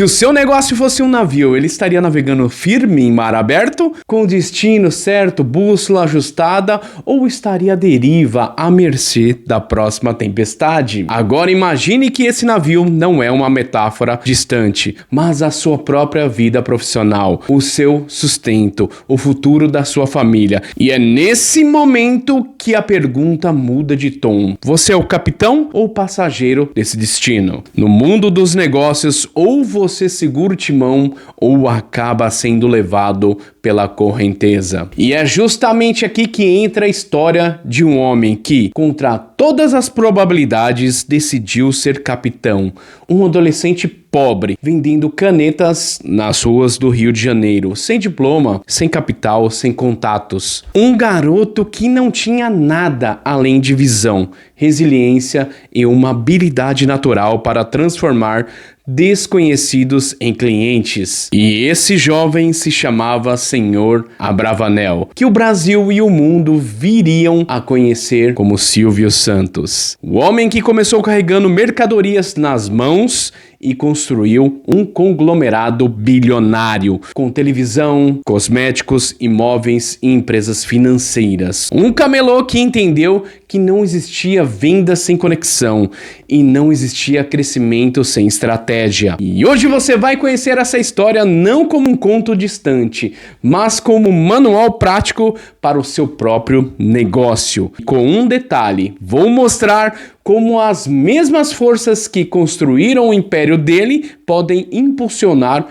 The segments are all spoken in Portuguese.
Se o seu negócio fosse um navio, ele estaria navegando firme em mar aberto, com o destino certo, bússola ajustada, ou estaria à deriva, à mercê da próxima tempestade? Agora imagine que esse navio não é uma metáfora distante, mas a sua própria vida profissional, o seu sustento, o futuro da sua família. E é nesse momento que a pergunta muda de tom. Você é o capitão ou o passageiro desse destino? No mundo dos negócios, ou você segura o timão ou acaba sendo levado pela correnteza. E é justamente aqui que entra a história de um homem que, contra todas as probabilidades, decidiu ser capitão. Um adolescente pobre, vendendo canetas nas ruas do Rio de Janeiro, sem diploma, sem capital, sem contatos. Um garoto que não tinha nada além de visão, resiliência e uma habilidade natural para transformar desconhecidos em clientes. E esse jovem se chamava Senhor Abravanel, que o Brasil e o mundo viriam a conhecer como Silvio Santos. O homem que começou carregando mercadorias nas mãos e construiu um conglomerado bilionário, com televisão, cosméticos, imóveis e empresas financeiras. Um camelô que entendeu que não existia venda sem conexão e não existia crescimento sem estratégia. E hoje você vai conhecer essa história não como um conto distante, mas como um manual prático para o seu próprio negócio. Com um detalhe, vou mostrar como as mesmas forças que construíram o império dele podem impulsionar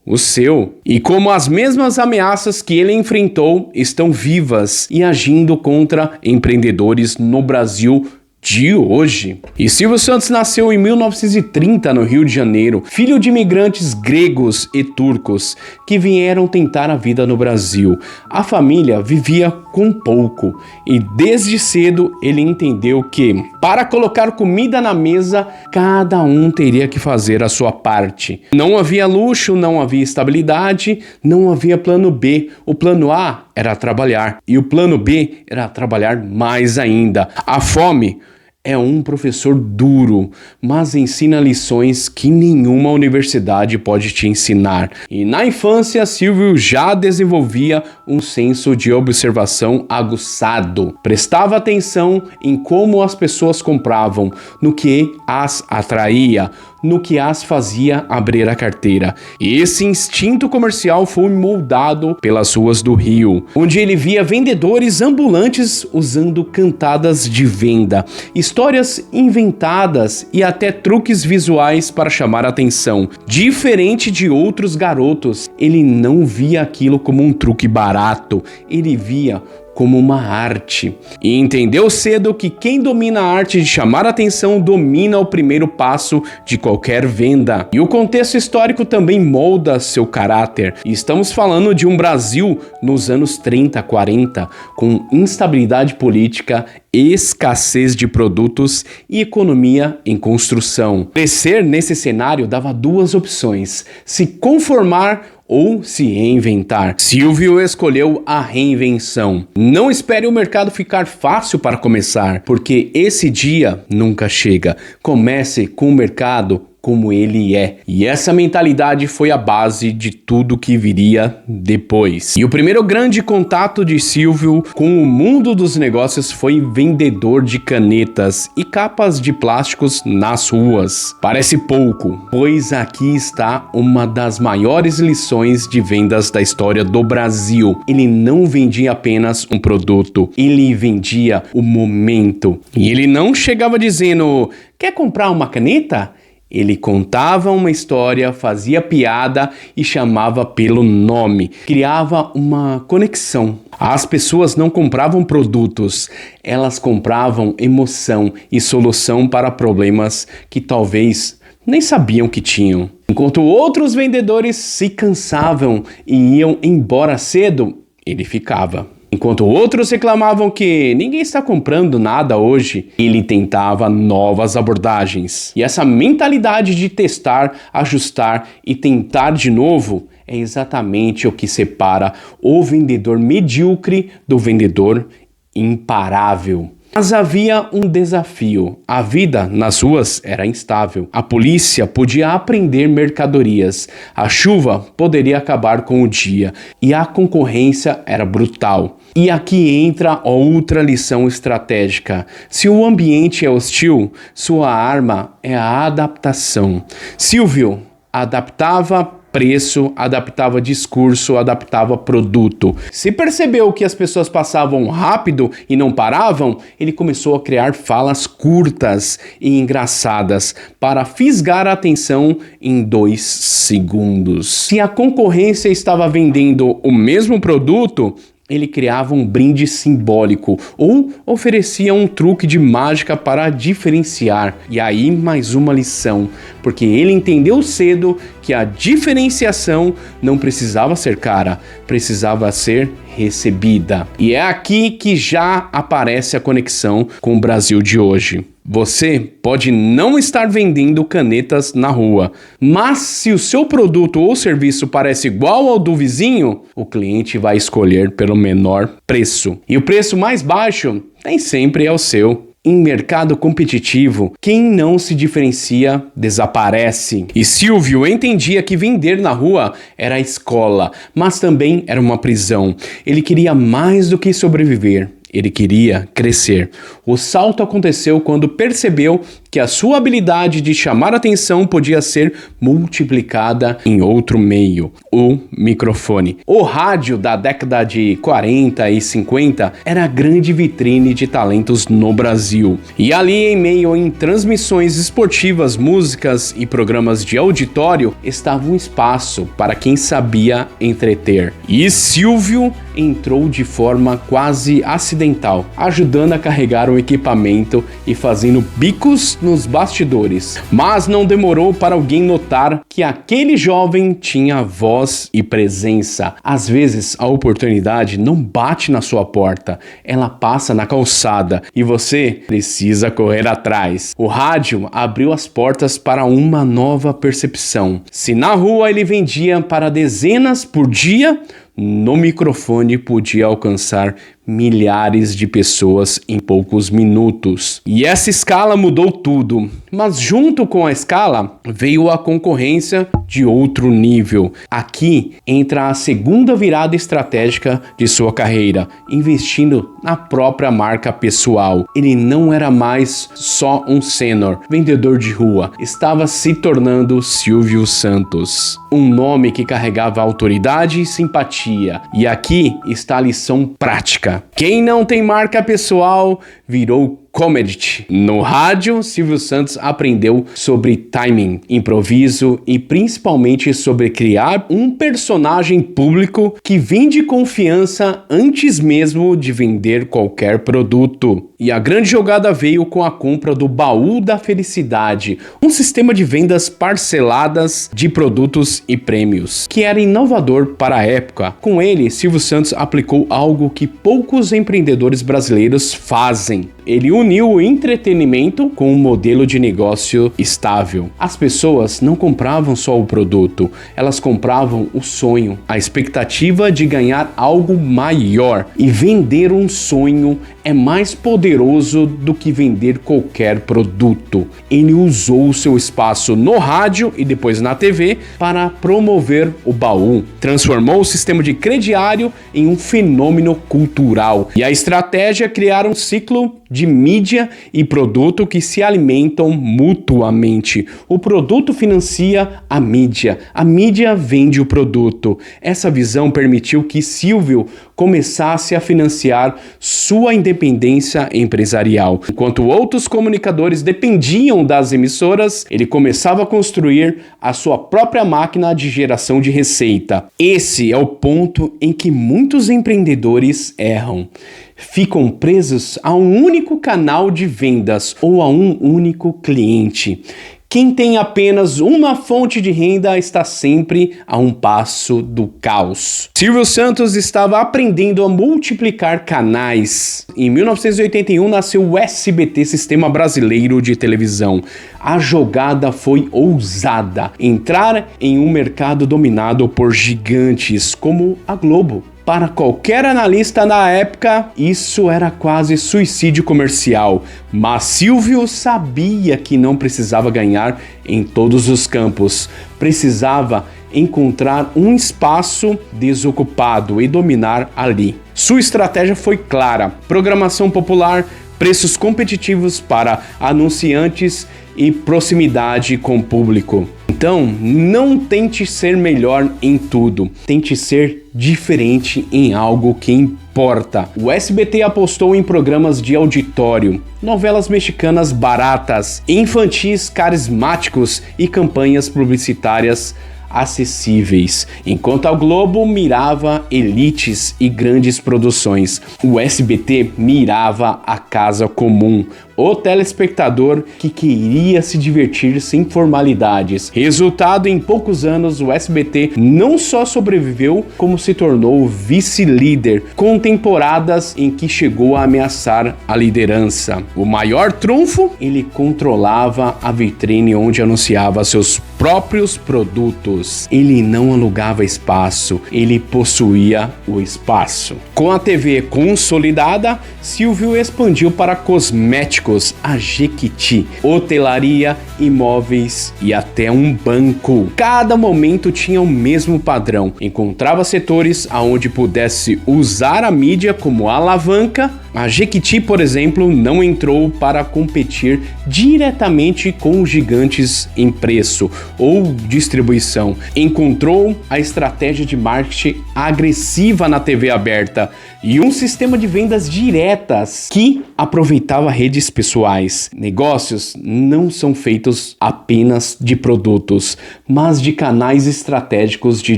o seu, e como as mesmas ameaças que ele enfrentou estão vivas e agindo contra empreendedores no Brasil de hoje. E Silvio Santos nasceu em 1930 no Rio de Janeiro, filho de imigrantes gregos e turcos que vieram tentar a vida no Brasil. A família vivia com pouco e desde cedo ele entendeu que, para colocar comida na mesa, cada um teria que fazer a sua parte. Não havia luxo, não havia estabilidade, não havia plano B. O plano A era trabalhar e o plano B era trabalhar mais ainda. A fome é um professor duro, mas ensina lições que nenhuma universidade pode te ensinar. E na infância, Silvio já desenvolvia um senso de observação aguçado. Prestava atenção em como as pessoas compravam, no que as atraía, no que as fazia abrir a carteira. E esse instinto comercial foi moldado pelas ruas do Rio, onde ele via vendedores ambulantes usando cantadas de venda, histórias inventadas e até truques visuais para chamar a atenção. Diferente de outros garotos, ele não via aquilo como um truque barato, ele via como uma arte. E entendeu cedo que quem domina a arte de chamar a atenção domina o primeiro passo de qualquer venda. E o contexto histórico também molda seu caráter. E estamos falando de um Brasil nos anos 30, 40, com instabilidade política, escassez de produtos e economia em construção. Crescer nesse cenário dava duas opções: se conformar ou se reinventar. Silvio escolheu a reinvenção. Não espere o mercado ficar fácil para começar, porque esse dia nunca chega. Comece com o mercado como ele é. E essa mentalidade foi a base de tudo que viria depois. E o primeiro grande contato de Silvio com o mundo dos negócios foi vendedor de canetas e capas de plásticos nas ruas. Parece pouco, pois aqui está uma das maiores lições de vendas da história do Brasil. Ele não vendia apenas um produto, ele vendia o momento. E ele não chegava dizendo: quer comprar uma caneta? Ele contava uma história, fazia piada e chamava pelo nome. Criava uma conexão. As pessoas não compravam produtos, elas compravam emoção e solução para problemas que talvez nem sabiam que tinham. Enquanto outros vendedores se cansavam e iam embora cedo, ele ficava. Enquanto outros reclamavam que ninguém está comprando nada hoje, ele tentava novas abordagens. E essa mentalidade de testar, ajustar e tentar de novo é exatamente o que separa o vendedor medíocre do vendedor imparável. Mas havia um desafio. A vida nas ruas era instável. A polícia podia apreender mercadorias. A chuva poderia acabar com o dia. E a concorrência era brutal. E aqui entra outra lição estratégica. Se o ambiente é hostil, sua arma é a adaptação. Silvio adaptava preço, adaptava discurso, adaptava produto. Se percebeu que as pessoas passavam rápido e não paravam, ele começou a criar falas curtas e engraçadas para fisgar a atenção em 2 segundos. Se a concorrência estava vendendo o mesmo produto, ele criava um brinde simbólico ou oferecia um truque de mágica para diferenciar. E aí mais uma lição, porque ele entendeu cedo que a diferenciação não precisava ser cara, precisava ser recebida. E é aqui que já aparece a conexão com o Brasil de hoje. Você pode não estar vendendo canetas na rua, mas se o seu produto ou serviço parece igual ao do vizinho, o cliente vai escolher pelo menor preço. E o preço mais baixo nem sempre é o seu. Em mercado competitivo, quem não se diferencia desaparece. E Silvio entendia que vender na rua era a escola, mas também era uma prisão. Ele queria mais do que sobreviver. Ele queria crescer. O salto aconteceu quando percebeu que a sua habilidade de chamar atenção podia ser multiplicada em outro meio, o microfone. O rádio da década de 40 e 50 era a grande vitrine de talentos no Brasil. E ali, em meio em transmissões esportivas, músicas e programas de auditório, estava um espaço para quem sabia entreter. E Silvio entrou de forma quase acidental, ajudando a carregar o equipamento e fazendo bicos nos bastidores. Mas não demorou para alguém notar que aquele jovem tinha voz e presença. Às vezes, a oportunidade não bate na sua porta, ela passa na calçada e você precisa correr atrás. O rádio abriu as portas para uma nova percepção. Se na rua ele vendia para dezenas por dia, no microfone podia alcançar milhares de pessoas em poucos minutos. E essa escala mudou tudo. Mas junto com a escala veio a concorrência de outro nível. Aqui entra a segunda virada estratégica de sua carreira, investindo na própria marca pessoal. Ele não era mais só um sênior vendedor de rua, estava se tornando Silvio Santos. Um nome que carregava autoridade e simpatia. E aqui está a lição prática. Quem não tem marca pessoal virou commodity. No rádio, Silvio Santos aprendeu sobre timing, improviso e principalmente sobre criar um personagem público que vende confiança antes mesmo de vender qualquer produto. E a grande jogada veio com a compra do Baú da Felicidade, um sistema de vendas parceladas de produtos e prêmios, que era inovador para a época. Com ele, Silvio Santos aplicou algo que poucos empreendedores brasileiros fazem. Ele uniu o entretenimento com um modelo de negócio estável. As pessoas não compravam só o produto, elas compravam o sonho, a expectativa de ganhar algo maior. E vender um sonho é mais poderoso do que vender qualquer produto. Ele usou o seu espaço no rádio e depois na TV para promover o baú. Transformou o sistema de crediário em um fenômeno cultural. E a estratégia é criar um ciclo de mídia e produto que se alimentam mutuamente. O produto financia a mídia vende o produto. Essa visão permitiu que Silvio começasse a financiar sua independência empresarial. Enquanto outros comunicadores dependiam das emissoras, ele começava a construir a sua própria máquina de geração de receita. Esse é o ponto em que muitos empreendedores erram. Ficam presos a um único canal de vendas ou a um único cliente. Quem tem apenas uma fonte de renda está sempre a um passo do caos. Silvio Santos estava aprendendo a multiplicar canais. Em 1981 nasceu o SBT, Sistema Brasileiro de Televisão. A jogada foi ousada: entrar em um mercado dominado por gigantes como a Globo, Para qualquer analista na época, isso era quase suicídio comercial, mas Silvio sabia que não precisava ganhar em todos os campos, precisava encontrar um espaço desocupado e dominar ali. Sua estratégia foi clara: programação popular, preços competitivos para anunciantes e proximidade com o público. Então, não tente ser melhor em tudo, tente ser diferente em algo que importa. O SBT apostou em programas de auditório, novelas mexicanas baratas, infantis carismáticos e campanhas publicitárias acessíveis, enquanto a Globo mirava elites e grandes produções. O SBT mirava a casa comum, o telespectador que queria se divertir sem formalidades. Resultado, em poucos anos, o SBT não só sobreviveu, como se tornou vice-líder, com temporadas em que chegou a ameaçar a liderança. O maior trunfo? Ele controlava a vitrine onde anunciava seus próprios produtos. Ele não alugava espaço, ele possuía o espaço. Com a TV consolidada, Silvio expandiu para cosméticos, a Jequiti, hotelaria, imóveis e até um banco. Cada momento tinha o mesmo padrão. Encontrava setores aonde pudesse usar a mídia como alavanca. A Jequiti, por exemplo, não entrou para competir diretamente com os gigantes em preço ou distribuição. Encontrou a estratégia de marketing agressiva na TV aberta e um sistema de vendas diretas que aproveitava redes pessoais. Negócios não são feitos apenas de produtos, mas de canais estratégicos de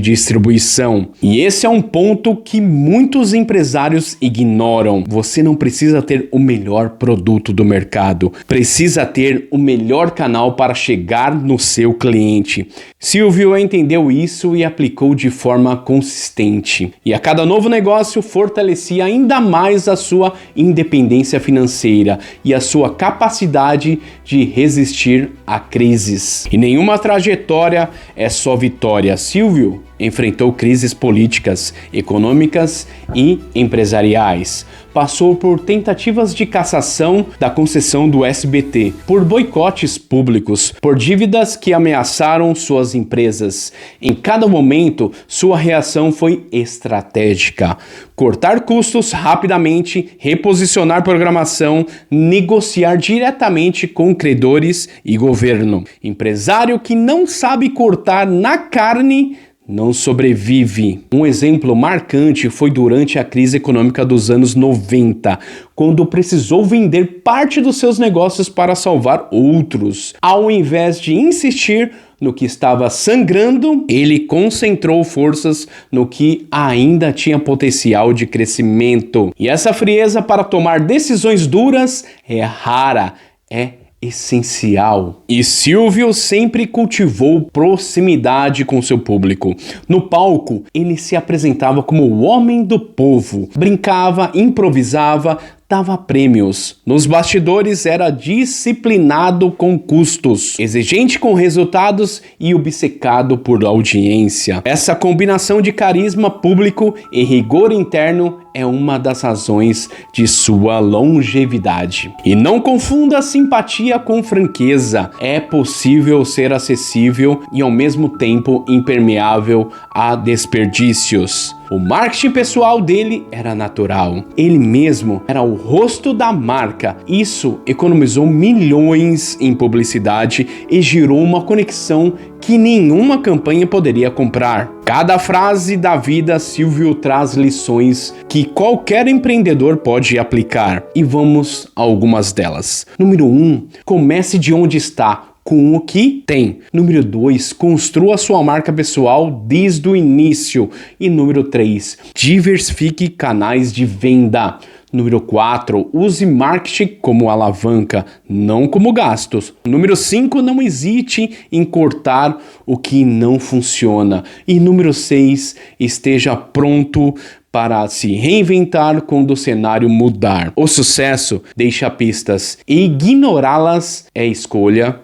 distribuição. E esse é um ponto que muitos empresários ignoram. Você não precisa ter o melhor produto do mercado, precisa ter o melhor canal para chegar no seu cliente. Silvio entendeu isso e aplicou de forma consistente. E a cada novo negócio fortalecia ainda mais a sua independência financeira e a sua capacidade de resistir a crises. E nenhuma trajetória é só vitória. Silvio enfrentou crises políticas, econômicas e empresariais. Passou por tentativas de cassação da concessão do SBT, por boicotes públicos, por dívidas que ameaçaram suas empresas. Em cada momento, sua reação foi estratégica: cortar custos rapidamente, reposicionar programação, negociar diretamente com credores e governo. Empresário que não sabe cortar na carne não sobrevive. Um exemplo marcante foi durante a crise econômica dos anos 90, quando precisou vender parte dos seus negócios para salvar outros. Ao invés de insistir no que estava sangrando, ele concentrou forças no que ainda tinha potencial de crescimento. E essa frieza para tomar decisões duras é rara, é essencial. E Silvio sempre cultivou proximidade com seu público. No palco, ele se apresentava como o homem do povo, brincava, improvisava, dava prêmios. Nos bastidores era disciplinado com custos, exigente com resultados e obcecado por audiência. Essa combinação de carisma público e rigor interno é uma das razões de sua longevidade. E não confunda simpatia com franqueza. É possível ser acessível e ao mesmo tempo impermeável a desperdícios. O marketing pessoal dele era natural. Ele mesmo era o rosto da marca. Isso economizou milhões em publicidade e gerou uma conexão que nenhuma campanha poderia comprar. Cada frase da vida, Silvio traz lições que qualquer empreendedor pode aplicar. E vamos a algumas delas. Número 1, comece de onde está, com o que tem. Número 2, construa sua marca pessoal desde o início. E número 3, diversifique canais de venda. Número 4, use marketing como alavanca, não como gastos. Número 5, não hesite em cortar o que não funciona. E número 6, esteja pronto para se reinventar quando o cenário mudar. O sucesso deixa pistas e ignorá-las é escolha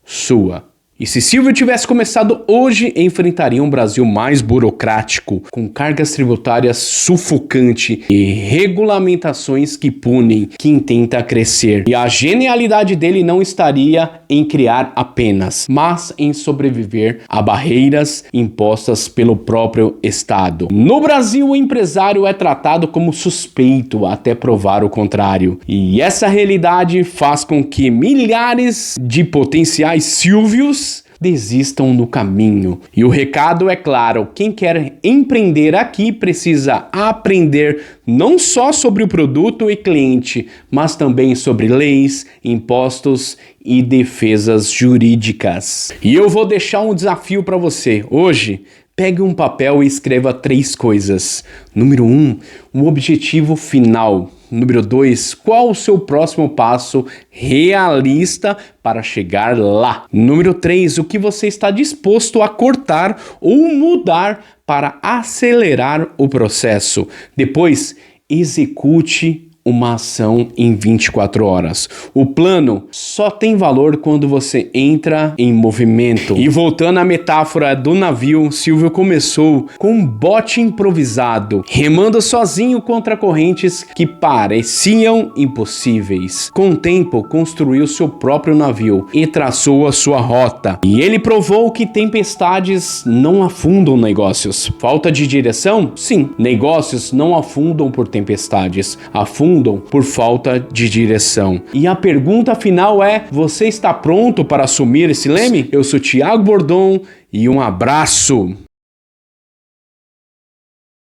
sua. E se Silvio tivesse começado hoje, enfrentaria um Brasil mais burocrático, com cargas tributárias sufocantes e regulamentações que punem quem tenta crescer. E a genialidade dele não estaria em criar apenas, mas em sobreviver a barreiras impostas pelo próprio Estado. No Brasil, o empresário é tratado como suspeito até provar o contrário. E essa realidade faz com que milhares de potenciais Silvios desistam no caminho. E o recado é claro, quem quer empreender aqui precisa aprender não só sobre o produto e cliente, mas também sobre leis, impostos e defesas jurídicas. E eu vou deixar um desafio para você. Hoje, pegue um papel e escreva 3 coisas. Número 1, o objetivo final. Número 2, qual o seu próximo passo realista para chegar lá? Número 3, o que você está disposto a cortar ou mudar para acelerar o processo? Depois, execute uma ação em 24 horas. O plano só tem valor quando você entra em movimento. E voltando à metáfora do navio, Silvio começou com um bote improvisado, remando sozinho contra correntes que pareciam impossíveis. Com o tempo, construiu seu próprio navio e traçou a sua rota. E ele provou que tempestades não afundam negócios. Falta de direção? Sim. Negócios não afundam por tempestades, afundam por falta de direção. E a pergunta final é: você está pronto para assumir esse leme? Eu sou Thiago Bordon e um abraço!